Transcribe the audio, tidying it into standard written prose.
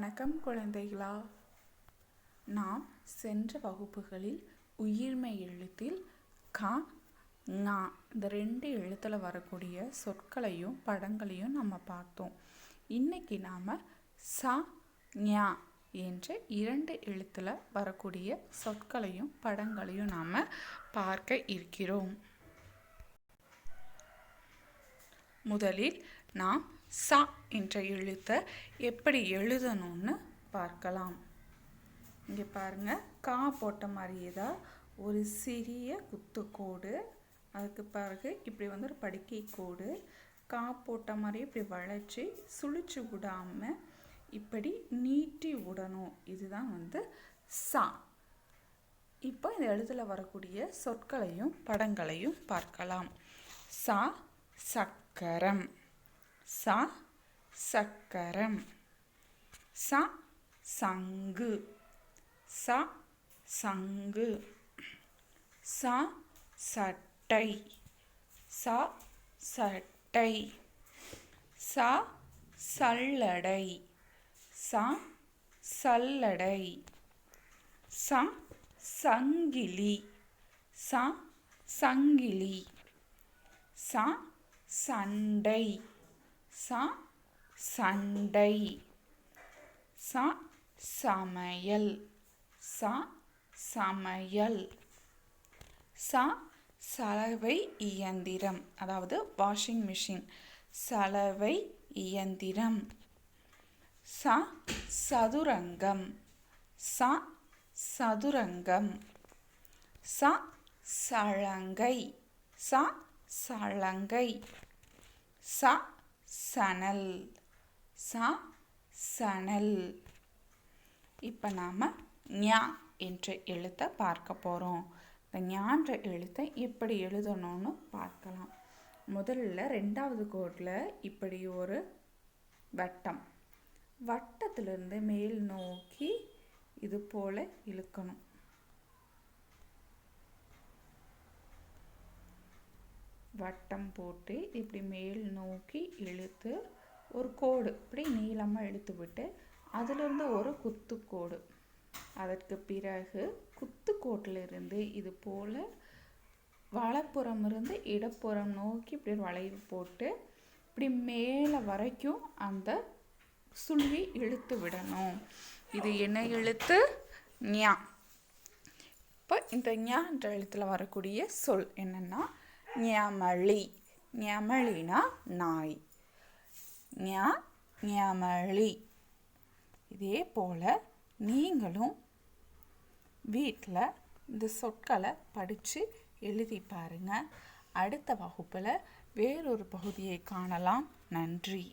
வணக்கம் குழந்தைகளா. நாம் சென்ற வகுப்புகளில் உயிர்மெய் எழுத்தில் க, ங இந்த 2 எழுத்தில் வரக்கூடிய சொற்களையும் படங்களையும் நம்ம பார்த்தோம். இன்னைக்கு நாம் ச, ஞ என்ற 2 எழுத்தில் வரக்கூடிய சொற்களையும் படங்களையும் நாம் பார்க்க இருக்கிறோம். முதலில் நாம் ச என்ற எழுத்தை எப்படி எழுதணும்னு பார்க்கலாம். இங்கே பாருங்க, கா போட்ட மாதிரியே தான் ஒரு சிறிய குத்துக்கோடு, அதுக்கு பிறகு இப்படி ஒரு படுக்கை கோடு, கா போட்ட மாதிரி இப்படி வளைச்சி சுழிச்சு விடாமல் இப்படி நீட்டி விடணும். இதுதான் சா. இப்போ இந்த எழுத்தில் வரக்கூடிய சொற்களையும் படங்களையும் பார்க்கலாம். ச சக்கரம், ச சக்கரம். ச சங்கு, ச சங்கு. ச சட்டை, ச சட்டை. ச சல்லடை, ச சல்லடை. ச சங்கிலி, ச சங்கிலி. ச சண்டை, ச சண்டை. ச சமையல், ச சமையல். ச சலவை இயந்திரம், அதாவது வாஷிங் மிஷின், சலவை இயந்திரம். ச சதுரங்கம், ச சதுரங்கம். ச சலங்கை, ச சலங்கை. ச சணல், ச சணல். இப்போ நாம் ஞ என்ற எழுத்தை பார்க்க போகிறோம். இந்த ஞான்ற எழுத்தை எப்படி எழுதணும்னு பார்க்கலாம். முதல்ல 2வது கோட்டில் இப்படி ஒரு வட்டம், வட்டத்திலிருந்து மேல் நோக்கி இது போல் இழுக்கணும். வட்டம் போட்டு இப்படி மேல் நோக்கி இழுத்து ஒரு கோடு இப்படி நீளமாக இழுத்து விட்டு அதிலிருந்து ஒரு குத்துக்கோடு, அதற்கு பிறகு குத்துக்கோட்டிலிருந்து இது போல் வலப்புறம் இருந்து இடப்புறம் நோக்கி இப்படி வளைவு போட்டு இப்படி மேலே வரைக்கும் அந்த சுழி இழுத்து விடணும். இது என்ன எழுத்து? ஞ. இப்போ இந்த ஞ என்ற எழுத்தில் வரக்கூடிய சொல் என்னன்னா ஞமளி. ஞமளினா நாய். ஞ ஞமளி. இதே போல் நீங்களும் வீட்டில் இந்த சொற்களை படித்து எழுதி பாருங்கள். அடுத்த வகுப்பில் வேறொரு பகுதியை காணலாம். நன்றி.